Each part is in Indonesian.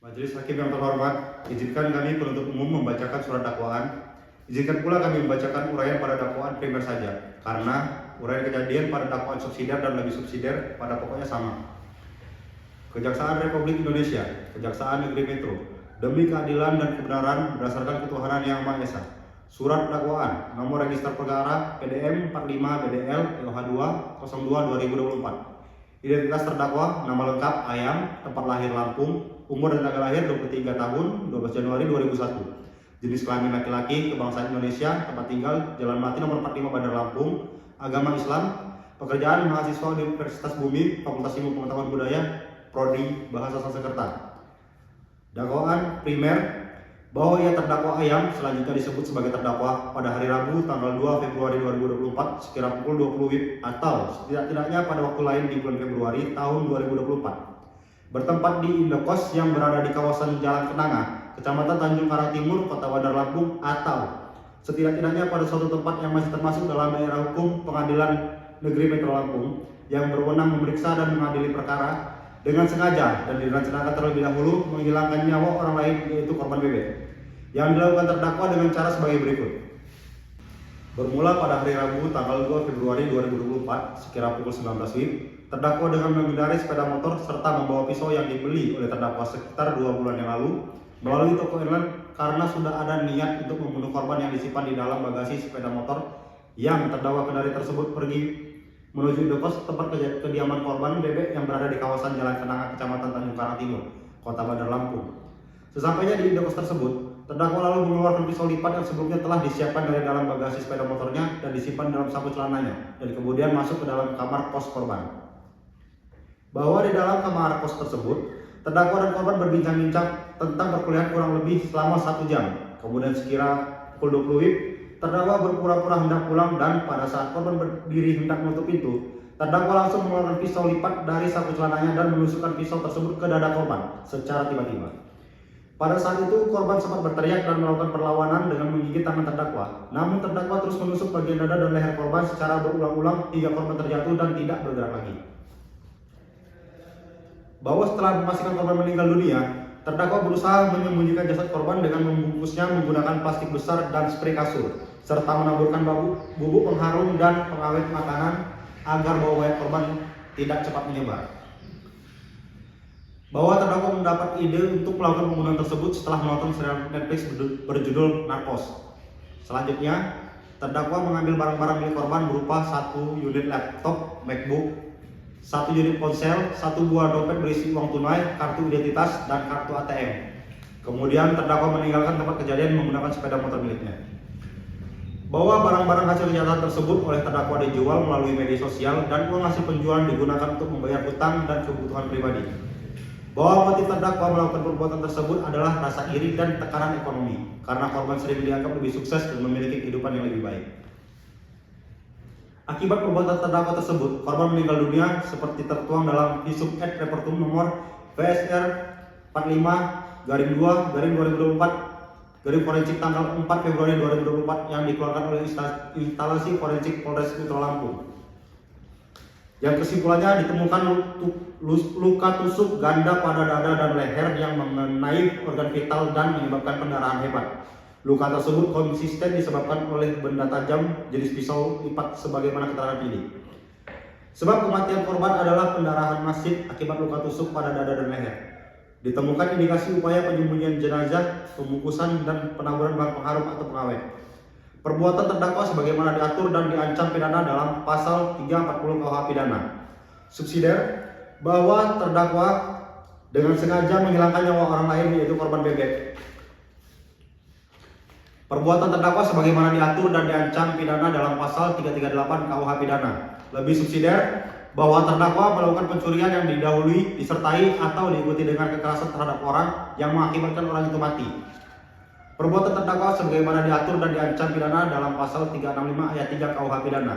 Majelis Hakim yang terhormat, izinkan kami penuntut umum membacakan surat dakwaan. Izinkan pula kami membacakan uraian pada dakwaan primer saja, karena uraian kejadian pada dakwaan subsidiar dan lebih subsidiar pada pokoknya sama. Kejaksaan Republik Indonesia, Kejaksaan Negeri Metro, demi keadilan dan kebenaran berdasarkan ketuhanan Yang Maha Esa. Surat dakwaan nomor register perkara PDM 45 BDL LH2 02 2024. Identitas terdakwa, nama lengkap Ayam, tempat lahir Lampung, umur dan tanggal lahir 23 tahun 12 Januari 2001. Jenis kelamin laki-laki, kebangsaan Indonesia, tempat tinggal Jalan Melati nomor 45 Bandar Lampung, agama Islam, pekerjaan mahasiswa Universitas Bumi, Fakultas Ilmu Pengetahuan Budaya, Prodi Bahasa Sanskerta. Dakwaan primer bahwa ia terdakwa Ayam selanjutnya disebut sebagai terdakwa pada hari Rabu tanggal 2 Februari 2024 sekira pukul 20 WIB atau setidak-tidaknya pada waktu lain di bulan Februari tahun 2024 bertempat di indekos yang berada di kawasan Jalan Kenanga, Kecamatan Tanjung Karang Timur, Kota Bandar Lampung, atau setidak-tidaknya pada suatu tempat yang masih termasuk dalam daerah hukum Pengadilan Negeri Metro Lampung yang berwenang memeriksa dan mengadili perkara dengan sengaja dan direncanakan terlebih dahulu menghilangkan nyawa orang lain, yaitu korban bebek, yang dilakukan terdakwa dengan cara sebagai berikut. Bermula pada hari Rabu tanggal 2 Februari 2024 sekira pukul 19 WIB, terdakwa dengan mengendarai sepeda motor serta membawa pisau yang dibeli oleh terdakwa sekitar 2 bulan yang lalu melalui toko online karena sudah ada niat untuk membunuh korban yang disimpan di dalam bagasi sepeda motor yang terdakwa kendari tersebut pergi menuju indekos tempat kediaman korban bebek yang berada di kawasan Jalan Kenanga, Kecamatan Tanjung Karang Timur, Kota Bandar Lampung. Sesampainya di indekos tersebut, terdakwa lalu mengeluarkan pisau lipat yang sebelumnya telah disiapkan dari dalam bagasi sepeda motornya dan disimpan dalam saku celananya, dan kemudian masuk ke dalam kamar kos korban. Bahwa di dalam kamar kos tersebut, terdakwa dan korban berbincang-bincang tentang perkuliahan kurang lebih selama 1 jam. Kemudian sekira pukul 20 WIB, terdakwa berpura-pura hendak pulang dan pada saat korban berdiri hendak menutup pintu, terdakwa langsung mengeluarkan pisau lipat dari saku celananya dan menusukkan pisau tersebut ke dada korban secara tiba-tiba. Pada saat itu korban sempat berteriak dan melakukan perlawanan dengan menggigit tangan terdakwa. Namun terdakwa terus menusuk bagian dada dan leher korban secara berulang-ulang hingga korban terjatuh dan tidak bergerak lagi. Bahwa setelah memastikan korban meninggal dunia, terdakwa berusaha menyembunyikan jasad korban dengan membungkusnya menggunakan plastik besar dan spray kasur, serta menaburkan bubuk pengharum dan pengawet makanan agar bau mayat korban tidak cepat menyebar. Bahwa terdakwa mendapat ide untuk melakukan pembunuhan tersebut setelah menonton serial Netflix berjudul Narcos. Selanjutnya, terdakwa mengambil barang-barang milik korban berupa 1 unit laptop MacBook, 1 unit ponsel, 1 buah dompet berisi uang tunai, kartu identitas, dan kartu ATM. Kemudian terdakwa meninggalkan tempat kejadian menggunakan sepeda motor miliknya. Bahwa barang-barang hasil kejahatan tersebut oleh terdakwa dijual melalui media sosial dan uang hasil penjualan digunakan untuk membayar hutang dan kebutuhan pribadi. Bahwa motif terdakwa melakukan perbuatan tersebut adalah rasa iri dan tekanan ekonomi karena korban sering dianggap lebih sukses dan memiliki kehidupan yang lebih baik. Akibat perbuatan terdakwa tersebut, korban meninggal dunia seperti tertuang dalam Visum et Repertum nomor VSR 45-2-2024 forensik tanggal 4 Februari 2024 yang dikeluarkan oleh instalasi forensik Polres Metro Lampung. Yang kesimpulannya ditemukan luka tusuk ganda pada dada dan leher yang mengenai organ vital dan menyebabkan pendarahan hebat. Luka tersebut konsisten disebabkan oleh benda tajam jenis pisau lipat sebagaimana keterangan pilih. Sebab kematian korban adalah pendarahan masif akibat luka tusuk pada dada dan leher. Ditemukan indikasi upaya penyembunyian jenazah, pembungkusan, dan penaburan bahan pengharum atau pengawet. Perbuatan terdakwa sebagaimana diatur dan diancam pidana dalam pasal 340 KUH pidana. Subsidiar bahwa terdakwa dengan sengaja menghilangkan nyawa orang lain, yaitu korban bebek. Perbuatan terdakwa sebagaimana diatur dan diancam pidana dalam pasal 338 KUH pidana. Lebih subsidiar bahwa terdakwa melakukan pencurian yang didahului, disertai, atau diikuti dengan kekerasan terhadap orang yang mengakibatkan orang itu mati. Perbuatan terdakwa sebagaimana diatur dan diancam pidana dalam pasal 365 ayat 3 KUH pidana.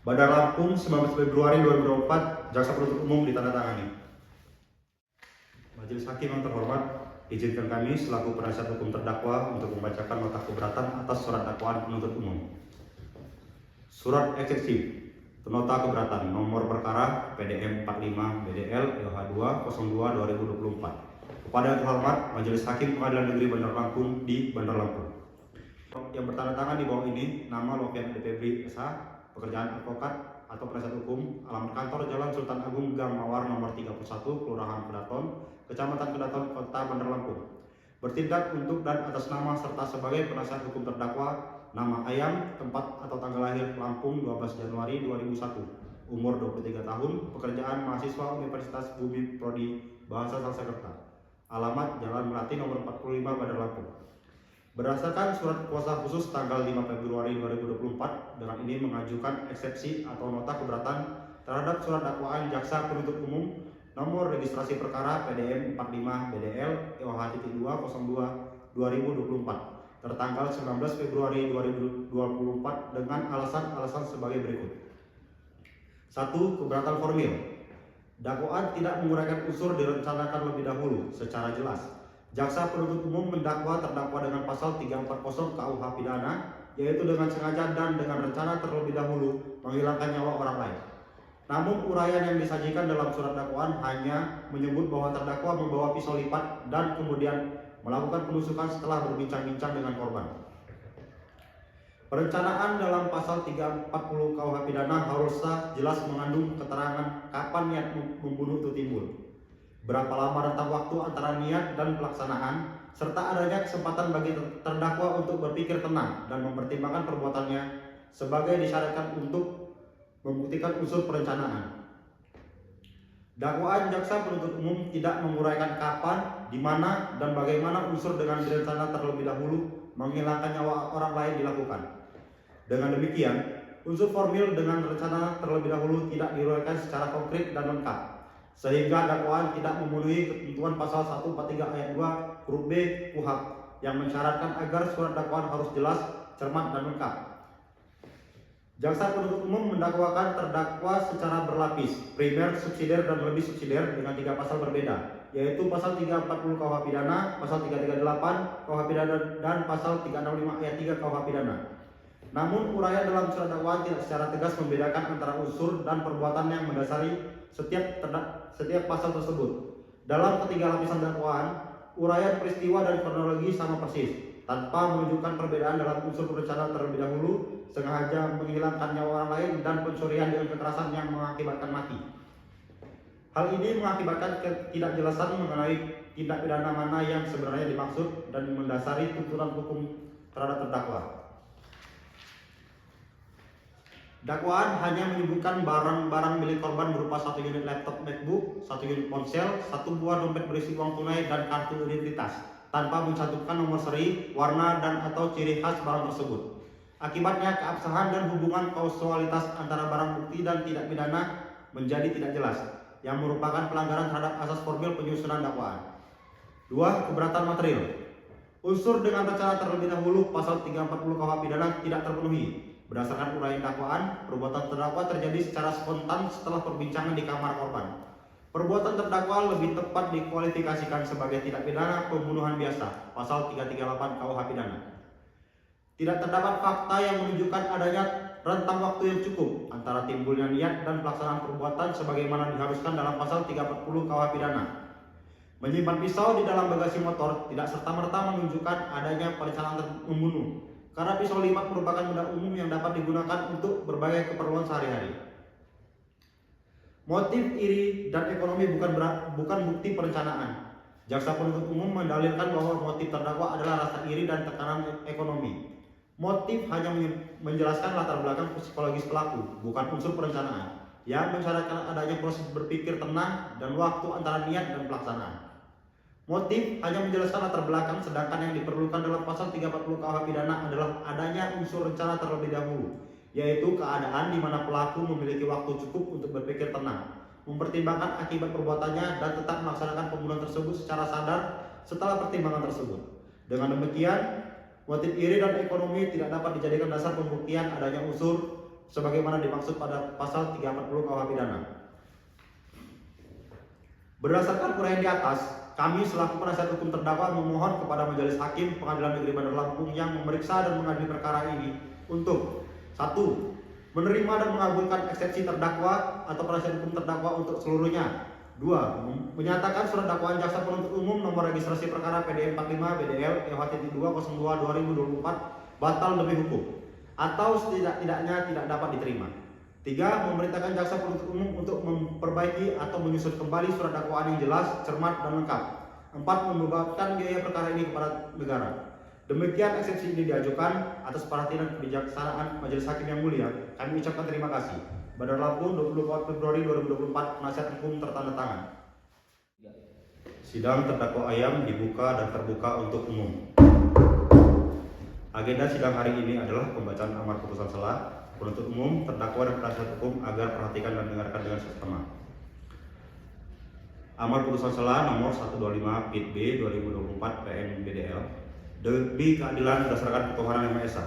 Bandar Lampung 19 Februari 2024, Jaksa Penuntut Umum ditandatangani. Majelis Hakim yang terhormat, izinkan kami selaku penasihat hukum terdakwa untuk membacakan nota keberatan atas surat dakwaan penuntut umum. Surat eksepsi nota keberatan nomor perkara PDM 45 BDL LH2 02 2024. Kepada yang terhormat Majelis Hakim Pengadilan Negeri Bandar Lampung di Bandar Lampung. Yang bertanda tangan di bawah ini nama Lovian Febri SH, pekerjaan advokat atau penasihat hukum, alamat kantor Jalan Sultan Agung Gang Mawar nomor 31, Kelurahan Kedaton, Kecamatan Kedaton, Kota Bandar Lampung. Bertindak untuk dan atas nama serta sebagai penasihat hukum terdakwa, nama Ayam, tempat atau tanggal lahir Lampung 12 Januari 2001, umur 23 tahun, pekerjaan mahasiswa Universitas Bumi Prodi Bahasa Sanskerta, alamat Jalan Melati nomor 45 Bandar Lampung. Berdasarkan surat kuasa khusus tanggal 5 Februari 2024, dengan ini mengajukan eksepsi atau nota keberatan terhadap surat dakwaan jaksa penuntut umum nomor registrasi perkara PDM 45 BDL EOH-202 2024 tertanggal 19 Februari 2024 dengan alasan-alasan sebagai berikut. 1. Keberatan formil. Dakwaan tidak menguraikan unsur direncanakan lebih dahulu secara jelas. Jaksa penuntut umum mendakwa terdakwa dengan pasal 340 KUH pidana, yaitu dengan sengaja dan dengan rencana terlebih dahulu menghilangkan nyawa orang lain. Namun uraian yang disajikan dalam surat dakwaan hanya menyebut bahwa terdakwa membawa pisau lipat dan kemudian melakukan penusukan setelah berbincang-bincang dengan korban. Perencanaan dalam pasal 340 KUH pidana haruslah jelas mengandung keterangan kapan niat membunuh itu timbul, berapa lama rentang waktu antara niat dan pelaksanaan, serta adanya kesempatan bagi terdakwa untuk berpikir tenang dan mempertimbangkan perbuatannya sebagai disyaratkan untuk membuktikan unsur perencanaan. Dakwaan jaksa penuntut umum tidak menguraikan kapan, di mana, dan bagaimana unsur dengan berencana terlebih dahulu menghilangkan nyawa orang lain dilakukan. Dengan demikian, unsur formil dengan rencana terlebih dahulu tidak diuraikan secara konkret dan lengkap, sehingga dakwaan tidak memenuhi ketentuan pasal 143 ayat 2 huruf B KUHP yang mensyaratkan agar surat dakwaan harus jelas, cermat, dan lengkap. Jaksa penuntut umum mendakwakan terdakwa secara berlapis, primer, subsidiar, dan lebih subsidiar dengan 3 pasal berbeda, yaitu pasal 340 KUH pidana, pasal 338 KUH pidana, dan pasal 365 ayat 3 KUH pidana. Namun uraian dalam surat dakwaan tidak secara tegas membedakan antara unsur dan perbuatan yang mendasari setiap pasal tersebut. Dalam ketiga lapisan dakwaan, uraian peristiwa dan kronologi sama persis, tanpa menunjukkan perbedaan dalam unsur berencana terlebih dahulu, sengaja menghilangkan nyawa orang lain, dan pencurian dengan kekerasan yang mengakibatkan mati. Hal ini mengakibatkan ketidakjelasan mengenai tindak pidana mana yang sebenarnya dimaksud dan mendasari tuntutan hukum terhadap terdakwa. Dakwaan hanya menyebutkan barang-barang milik korban berupa 1 unit laptop MacBook, 1 unit ponsel, 1 buah dompet berisi uang tunai, dan kartu identitas, tanpa mencantumkan nomor seri, warna, dan atau ciri khas barang tersebut. Akibatnya keabsahan dan hubungan kausalitas antara barang bukti dan tindak pidana menjadi tidak jelas, yang merupakan pelanggaran terhadap asas formil penyusunan dakwaan. 2. Keberatan material. Unsur dengan rencana terlebih dahulu pasal 340 KUH pidana tidak terpenuhi. Berdasarkan uraian dakwaan, perbuatan terdakwa terjadi secara spontan setelah perbincangan di kamar korban. Perbuatan terdakwa lebih tepat dikualifikasikan sebagai tindak pidana pembunuhan biasa, pasal 338 KUH pidana. Tidak terdapat fakta yang menunjukkan adanya rentang waktu yang cukup antara timbulnya niat dan pelaksanaan perbuatan sebagaimana diharuskan dalam pasal 340 KUH pidana. Menyimpan pisau di dalam bagasi motor tidak serta-merta menunjukkan adanya perencanaan membunuh, karena pisau lipat merupakan benda umum yang dapat digunakan untuk berbagai keperluan sehari-hari. Motif iri dan ekonomi bukan bukti perencanaan. Jaksa penuntut umum mendalilkan bahwa motif terdakwa adalah rasa iri dan tekanan ekonomi. Motif hanya menjelaskan latar belakang psikologis pelaku, bukan unsur perencanaan, yang mensyaratkan adanya proses berpikir tenang dan waktu antara niat dan pelaksanaan. Motif hanya menjelaskan latar belakang, sedangkan yang diperlukan dalam pasal 340 KUH pidana adalah adanya unsur rencana terlebih dahulu, yaitu keadaan di mana pelaku memiliki waktu cukup untuk berpikir tenang, mempertimbangkan akibat perbuatannya, dan tetap melaksanakan pembunuhan tersebut secara sadar setelah pertimbangan tersebut. Dengan demikian, motif iri dan ekonomi tidak dapat dijadikan dasar pembuktian adanya unsur sebagaimana dimaksud pada pasal 340 KUH pidana. Berdasarkan uraian di atas, kami selaku penasihat hukum terdakwa memohon kepada Majelis Hakim Pengadilan Negeri Bandar Lampung yang memeriksa dan mengadili perkara ini untuk 1. Menerima dan mengabulkan eksepsi terdakwa atau penasihat hukum terdakwa untuk seluruhnya 2. Menyatakan surat dakwaan jaksa penuntut umum nomor registrasi perkara PD 45 BDL EH-202/2024 batal demi hukum atau setidak-tidaknya tidak dapat diterima. 3. Memerintahkan jaksa penuntut umum untuk memperbaiki atau menyusun kembali surat dakwaan yang jelas, cermat, dan lengkap. 4. Membebankan biaya perkara ini kepada negara. Demikian eksepsi ini diajukan atas perhatian dan kebijaksanaan Majelis Hakim yang mulia. Kami ucapkan terima kasih. Bandar Lampung, 24 Februari 2024, penasihat hukum tertanda tangan. Sidang terdakwa Ayam dibuka dan terbuka untuk umum. Agenda sidang hari ini adalah pembacaan amar putusan sela, penuntut umum, terdakwa dan penasihat hukum agar perhatikan dan dengarkan dengan seksama. Amar putusan sela nomor 125 PIT B 2024 PM BDL demi keadilan berdasarkan ketuhanan Yang Maha Esa.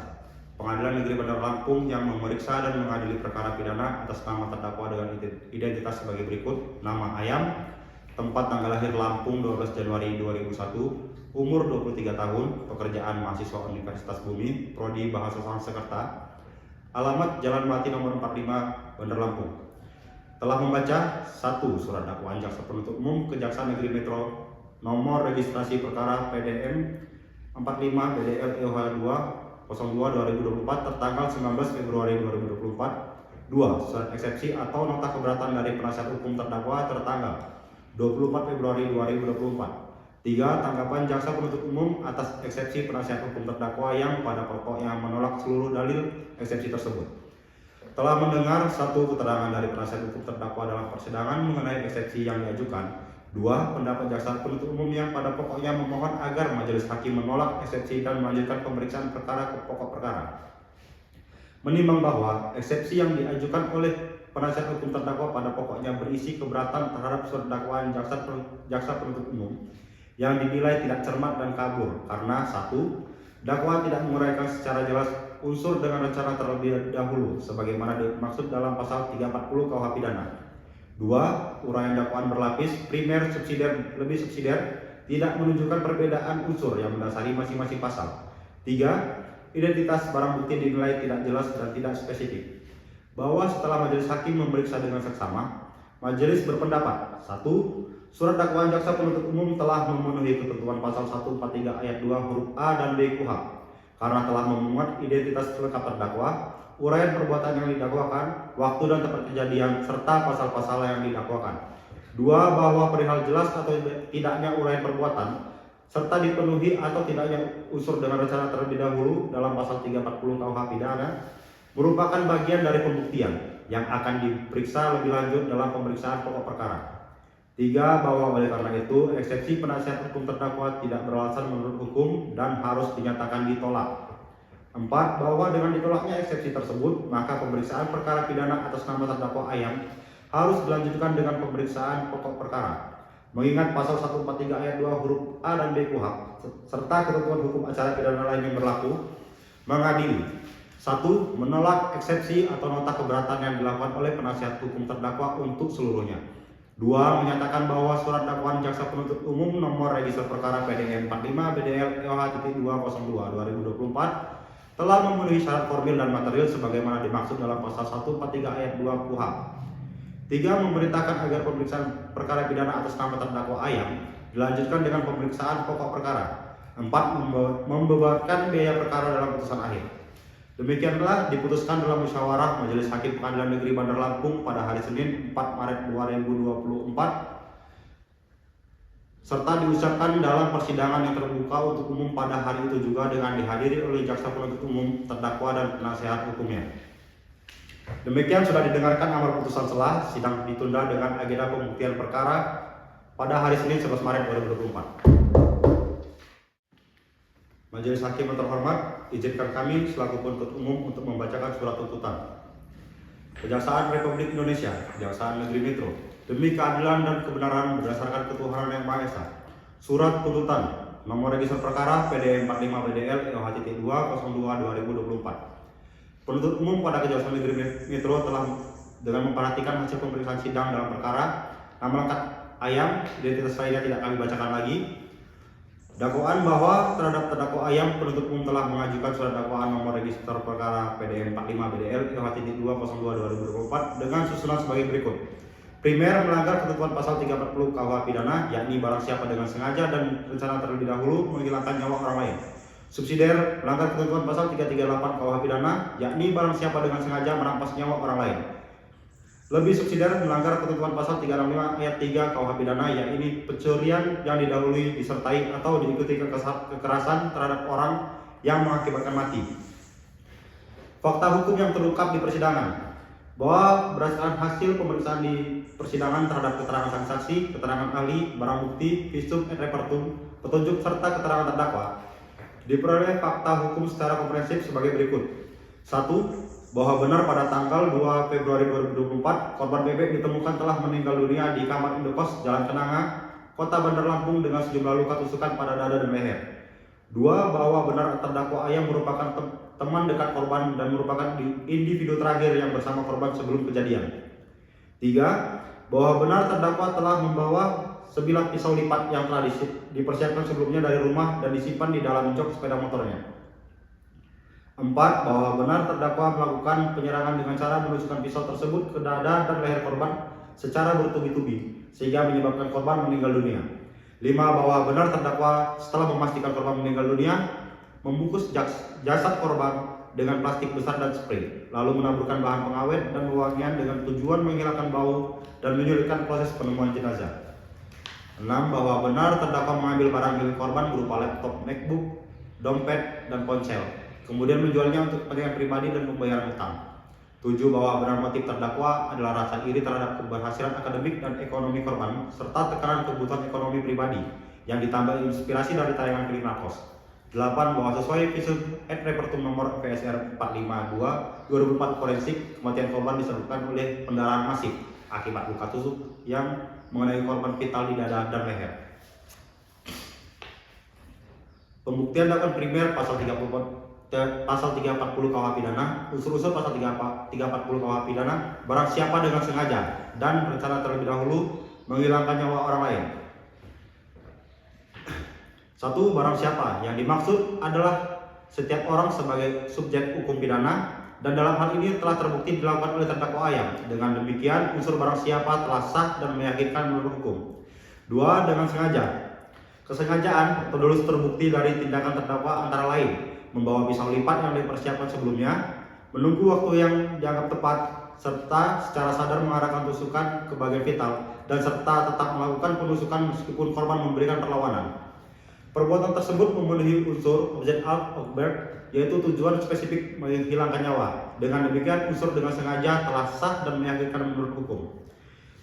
Pengadilan Negeri Bandar Lampung yang memeriksa dan mengadili perkara pidana atas nama terdakwa dengan identitas sebagai berikut: nama Ayam, tempat tanggal lahir Lampung 12 Januari 2001, umur 23 tahun, pekerjaan mahasiswa Universitas Bumi, prodi Bahasa Sanskerta, alamat Jalan Melati nomor 45 Bandar Lampung. Telah membaca 1. Surat dakwaan jaksa penuntut umum Kejaksaan Negeri Metro nomor registrasi perkara PDM 45 BDL EOH 202/2024 tertanggal 19 Februari 2024. 2. Surat eksepsi atau nota keberatan dari penasihat hukum terdakwa tertanggal 24 Februari 2024. 3. Tanggapan jaksa penuntut umum atas eksepsi penasihat hukum terdakwa yang pada pokoknya menolak seluruh dalil eksepsi tersebut. Telah mendengar 1. Keterangan dari penasihat hukum terdakwa dalam persidangan mengenai eksepsi yang diajukan. 2. Pendapat jaksa penuntut umum yang pada pokoknya memohon agar majelis hakim menolak eksepsi dan melanjutkan pemeriksaan perkara ke pokok perkara. Menimbang bahwa eksepsi yang diajukan oleh penasihat hukum terdakwa pada pokoknya berisi keberatan terhadap surat dakwaan jaksa penuntut umum yang dinilai tidak cermat dan kabur karena 1. Dakwaan tidak menguraikan secara jelas unsur dengan rencana terlebih dahulu sebagaimana dimaksud dalam pasal 340 KUH pidana. 2. Uraian dakwaan berlapis, primer, subsidiar, lebih subsidiar, tidak menunjukkan perbedaan unsur yang mendasari masing-masing pasal. 3. Identitas barang bukti dinilai tidak jelas dan tidak spesifik. Bahwa setelah majelis hakim memeriksa dengan seksama, majelis berpendapat 1. Surat dakwaan jaksa penuntut umum telah memenuhi ketentuan pasal 143 ayat 2 huruf A dan B KUH karena telah memuat identitas lengkap terdakwa, uraian perbuatan yang didakwakan, waktu dan tempat kejadian, serta pasal-pasal yang didakwakan. 2. Bahwa perihal jelas atau tidaknya uraian perbuatan, serta dipenuhi atau tidaknya unsur dengan rencana terlebih dahulu dalam pasal 340 KUH pidana, merupakan bagian dari pembuktian yang akan diperiksa lebih lanjut dalam pemeriksaan pokok perkara. 3. Bahwa oleh karena itu, eksepsi penasihat hukum terdakwa tidak beralasan menurut hukum dan harus dinyatakan ditolak. 4. Bahwa dengan ditolaknya eksepsi tersebut, maka pemeriksaan perkara pidana atas nama terdakwa Ayam harus dilanjutkan dengan pemeriksaan pokok perkara. Mengingat pasal 143 ayat 2 huruf A dan B KUH serta ketentuan hukum acara pidana lain yang berlaku, mengadili 1. Menolak eksepsi atau nota keberatan yang dilakukan oleh penasihat hukum terdakwa untuk seluruhnya. 2. Menyatakan bahwa surat dakwaan jaksa penuntut umum nomor register perkara PDM 45 BDL EOH-202/2024 telah memenuhi syarat formil dan material sebagaimana dimaksud dalam pasal 143 ayat 2 KUH. 3. Memerintahkan agar pemeriksaan perkara pidana atas nama terdakwa Ayam dilanjutkan dengan pemeriksaan pokok perkara. 4. Membebankan biaya perkara dalam putusan akhir. Demikianlah diputuskan dalam musyawarah Majelis Hakim Pengadilan Negeri Bandar Lampung pada hari Senin 4 Maret 2024 serta diucapkan dalam persidangan yang terbuka untuk umum pada hari itu juga dengan dihadiri oleh jaksa penuntut umum, terdakwa, dan penasihat hukumnya. Demikian sudah didengarkan amar putusan sela, sidang ditunda dengan agenda pembuktian perkara pada hari Senin 11 Maret 2024. Majelis Hakim yang terhormat, izinkan kami selaku penuntut umum untuk membacakan surat tuntutan. Kejaksaan Republik Indonesia, Kejaksaan Negeri Metro, demi keadilan dan kebenaran berdasarkan ketuhanan Yang Maha Esa. Surat tuntutan nomor register perkara PD 45 BDL EOH-202/2024. Penuntut umum pada Kejaksaan Negeri Metro telah dengan memperhatikan hasil pemeriksaan sidang dalam perkara nama lengkap Ayam, identitas lainnya tidak kami bacakan lagi. Dakwaan bahwa terhadap terdakwa Ayam, penuntut umum telah mengajukan surat dakwaan nomor register perkara PDM 45 BDL EOH-202/2024 dengan susunan sebagai berikut. Primer melanggar ketentuan pasal 340 KUH pidana, yakni barang siapa dengan sengaja dan rencana terlebih dahulu menghilangkan nyawa orang lain. Subsidiar melanggar ketentuan pasal 338 KUH pidana, yakni barang siapa dengan sengaja merampas nyawa orang lain. Lebih subsidiar melanggar ketentuan pasal 365 ayat 3 KUH pidana, yakni pencurian yang didahului, disertai atau diikuti kekerasan terhadap orang yang mengakibatkan mati. Fakta hukum yang terungkap di persidangan bahwa berdasarkan hasil pemeriksaan di persidangan terhadap keterangan saksi, keterangan ahli, barang bukti, visum et repertum, petunjuk serta keterangan terdakwa, diperoleh fakta hukum secara komprehensif sebagai berikut. 1. Bahwa benar pada tanggal 2 Februari 2024, korban bebek ditemukan telah meninggal dunia di kamar indekos Jalan Kenanga, Kota Bandar Lampung dengan sejumlah luka tusukan pada dada dan leher. 2. Bahwa benar terdakwa Ayang merupakan teman dekat korban dan merupakan individu terakhir yang bersama korban sebelum kejadian. 3. Bahwa benar terdakwa telah membawa sebilah pisau lipat yang telah dipersiapkan sebelumnya dari rumah dan disimpan di dalam jok sepeda motornya. 4. Bahwa benar terdakwa melakukan penyerangan dengan cara menusukkan pisau tersebut ke dada dan leher korban secara bertubi-tubi sehingga menyebabkan korban meninggal dunia. 5. Bahwa benar terdakwa setelah memastikan korban meninggal dunia membungkus jasad korban dengan plastik besar dan spray, lalu menaburkan bahan pengawet dan wewangian dengan tujuan menghilangkan bau dan menyulitkan proses penemuan jenazah. 6. Bahwa benar terdakwa mengambil barang milik korban berupa laptop MacBook, dompet, dan ponsel, kemudian menjualnya untuk kepentingan pribadi dan pembayaran utang. 7. Bahwa benar motif terdakwa adalah rasa iri terhadap keberhasilan akademik dan ekonomi korban, serta tekanan kebutuhan ekonomi pribadi yang ditambah inspirasi dari tayangan film Narcos. 8. Bahwa sesuai visum et repertum nomor VSR 452/2004 forensik, kematian korban disebabkan oleh pendarahan masif akibat luka tusuk yang mengenai korban vital di dada dan leher. Pembuktian dakwaan primer pasal 340 KUH pidana, unsur-unsur pasal 340 KUH pidana, barang siapa dengan sengaja dan rencana terlebih dahulu menghilangkan nyawa orang lain. 1. Barang siapa yang dimaksud adalah setiap orang sebagai subjek hukum pidana, dan dalam hal ini telah terbukti dilakukan oleh terdakwa Ayang. Dengan demikian unsur barang siapa telah sah dan meyakinkan menurut hukum. 2. Dengan sengaja. Kesengajaan tertulis terbukti dari tindakan terdakwa antara lain membawa pisau lipat yang dipersiapkan sebelumnya, menunggu waktu yang dianggap tepat, serta secara sadar mengarahkan tusukan ke bagian vital, dan serta tetap melakukan penusukan meskipun korban memberikan perlawanan. Perbuatan tersebut memenuhi unsur object of birth, yaitu tujuan spesifik menghilangkan nyawa. Dengan demikian unsur dengan sengaja telah sah dan meyakinkan menurut hukum.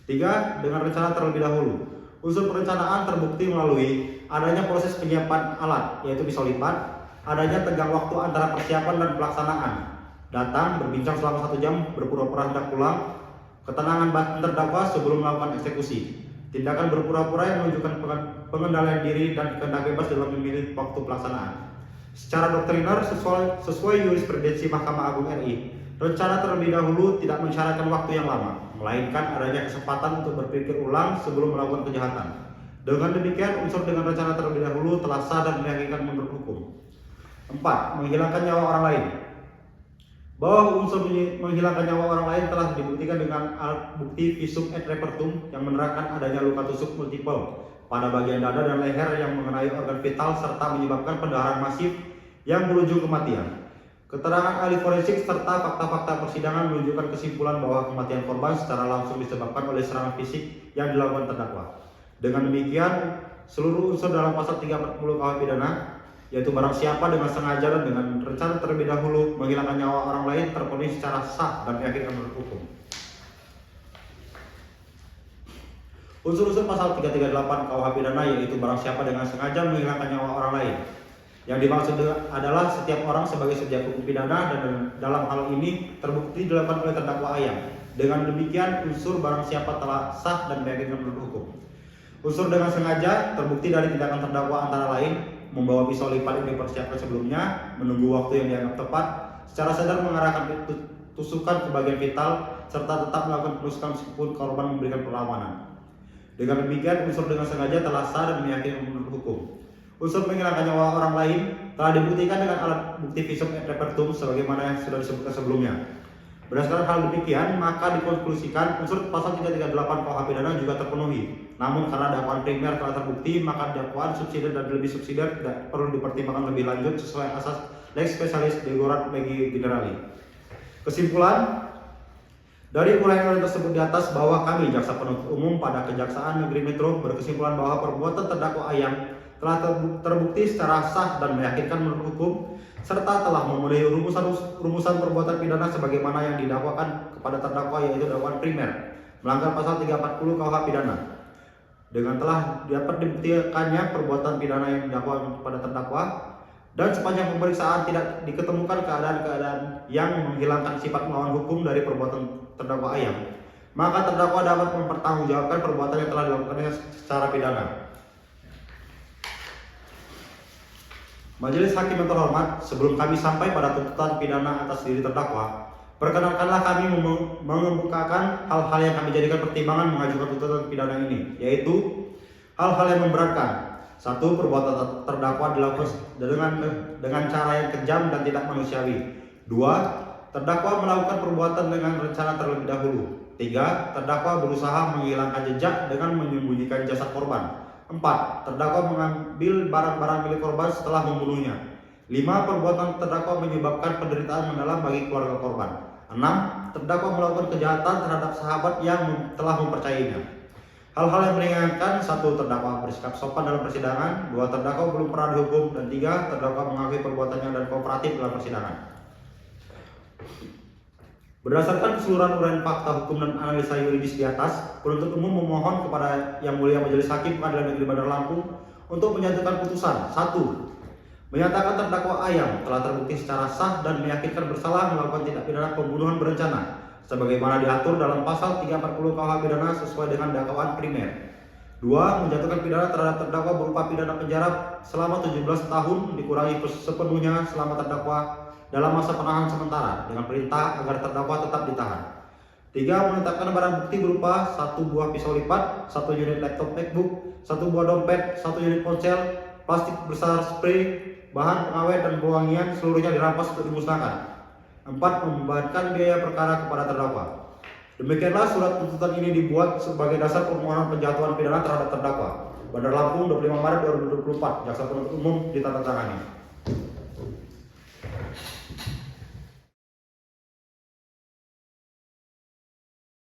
3. Dengan rencana terlebih dahulu. Unsur perencanaan terbukti melalui adanya proses penyiapan alat, yaitu pisau lipat, adanya tenggang waktu antara persiapan dan pelaksanaan, datang berbincang selama 1 jam, berpura-pura hendak pulang, ketenangan batin terdakwa sebelum melakukan eksekusi, tindakan berpura-pura yang menunjukkan pengendalian diri dan kehendak bebas dalam memilih waktu pelaksanaan. Secara doktriner, sesuai jurisprudensi Mahkamah Agung RI, rencana terlebih dahulu tidak mensyaratkan waktu yang lama, melainkan adanya kesempatan untuk berpikir ulang sebelum melakukan kejahatan. Dengan demikian, unsur dengan rencana terlebih dahulu telah sah dan meyakinkan menurut hukum. 4. Menghilangkan nyawa orang lain. Bahwa unsur menghilangkan nyawa orang lain telah dibuktikan dengan alat bukti visum et repertum yang menerangkan adanya luka tusuk multiple pada bagian dada dan leher yang mengenai organ vital serta menyebabkan pendarahan masif yang berujung kematian. Keterangan ahli forensik serta fakta-fakta persidangan menunjukkan kesimpulan bahwa kematian korban secara langsung disebabkan oleh serangan fisik yang dilakukan terdakwa. Dengan demikian, seluruh unsur dalam pasal 340 KUH pidana, yaitu barang siapa dengan sengaja dan dengan rencana terlebih dahulu menghilangkan nyawa orang lain terpenuhi secara sah dan meyakinkan menurut hukum. Unsur-unsur pasal 338 KUH pidana, yaitu barang siapa dengan sengaja menghilangkan nyawa orang lain. Yang dimaksud adalah setiap orang sebagai subjek hukum pidana, dan dalam hal ini terbukti dilakukan oleh terdakwa Ayang. Dengan demikian unsur barang siapa telah sah dan meyakinkan menurut hukum. Unsur dengan sengaja terbukti dari tindakan terdakwa antara lain membawa pisau lipat yang dipersiapkan sebelumnya, menunggu waktu yang dianggap tepat, secara sadar mengarahkan tusukan ke bagian vital, serta tetap melakukan penusukan meskipun korban memberikan perlawanan. Dengan demikian unsur dengan sengaja telah sah dan meyakinkan menurut hukum. Unsur menghilangkan nyawa orang lain telah dibuktikan dengan alat bukti visum et repertum sebagaimana yang sudah disebutkan sebelumnya. Berdasarkan hal demikian, maka dikonklusikan unsur pasal 338 KUH pidana juga terpenuhi. Namun karena dakwaan primer telah terbukti, maka dakwaan subsidiar dan lebih subsidiar tidak perlu dipertimbangkan lebih lanjut sesuai asas lex specialis deorat legi generali. Kesimpulan dari uraian tersebut di atas bahwa kami jaksa penuntut umum pada Kejaksaan Negeri Metro berkesimpulan bahwa perbuatan terdakwa Ayang telah terbukti secara sah dan meyakinkan menurut hukum serta telah memenuhi rumusan perbuatan pidana sebagaimana yang didakwakan kepada terdakwa, yaitu dakwaan primer melanggar pasal 340 KUH pidana. Dengan telah dapat dibuktikannya perbuatan pidana yang didakwakan kepada terdakwa dan sepanjang pemeriksaan tidak diketemukan keadaan-keadaan yang menghilangkan sifat melawan hukum dari perbuatan terdakwa Ayang, maka terdakwa dapat mempertanggungjawabkan perbuatan yang telah dilakukannya secara pidana. Majelis Hakim yang terhormat, sebelum kami sampai pada tuntutan pidana atas diri terdakwa, perkenankanlah kami mengemukakan hal-hal yang kami jadikan pertimbangan mengajukan tuntutan pidana ini, yaitu hal-hal yang memberatkan. 1. Perbuatan terdakwa dilakukan dengan cara yang kejam dan tidak manusiawi. 2. Terdakwa melakukan perbuatan dengan rencana terlebih dahulu. 3. Terdakwa berusaha menghilangkan jejak dengan menyembunyikan jasad korban. 4. Terdakwa mengambil barang-barang milik korban setelah membunuhnya. 5. Perbuatan terdakwa menyebabkan penderitaan mendalam bagi keluarga korban. 6. Terdakwa melakukan kejahatan terhadap sahabat yang telah mempercayainya. Hal-hal yang meringankan: 1. Terdakwa bersikap sopan dalam persidangan. 2. Terdakwa belum pernah dihukum. Dan 3. Terdakwa mengakui perbuatannya dan kooperatif dalam persidangan. Berdasarkan keseluruhan uraian fakta hukum dan analisa yuridis di atas, penuntut umum memohon kepada Yang Mulia Majelis Hakim Pengadilan Negeri Bandar Lampung untuk menyatukan putusan. 1. Menyatakan terdakwa Ayang telah terbukti secara sah dan meyakinkan bersalah melakukan tindak pidana pembunuhan berencana sebagaimana diatur dalam pasal 340 KUH pidana sesuai dengan dakwaan primer. 2. Menjatuhkan pidana terhadap terdakwa berupa pidana penjara selama 17 tahun dikurangi sepenuhnya selama terdakwa dalam masa penahanan sementara dengan perintah agar terdakwa tetap ditahan. 3. Menetapkan barang bukti berupa 1 buah pisau lipat, 1 unit laptop MacBook, 1 buah dompet, 1 unit ponsel, plastik besar spray, bahan pengawet dan pewangian seluruhnya dirampas untuk dimusnahkan. 4. Membebankan biaya perkara kepada terdakwa. Demikianlah surat tuntutan ini dibuat sebagai dasar permohonan penjatuhan pidana terhadap terdakwa. Bandar Lampung, 25 Maret 2024, Jaksa Penuntut Umum ditandatangani.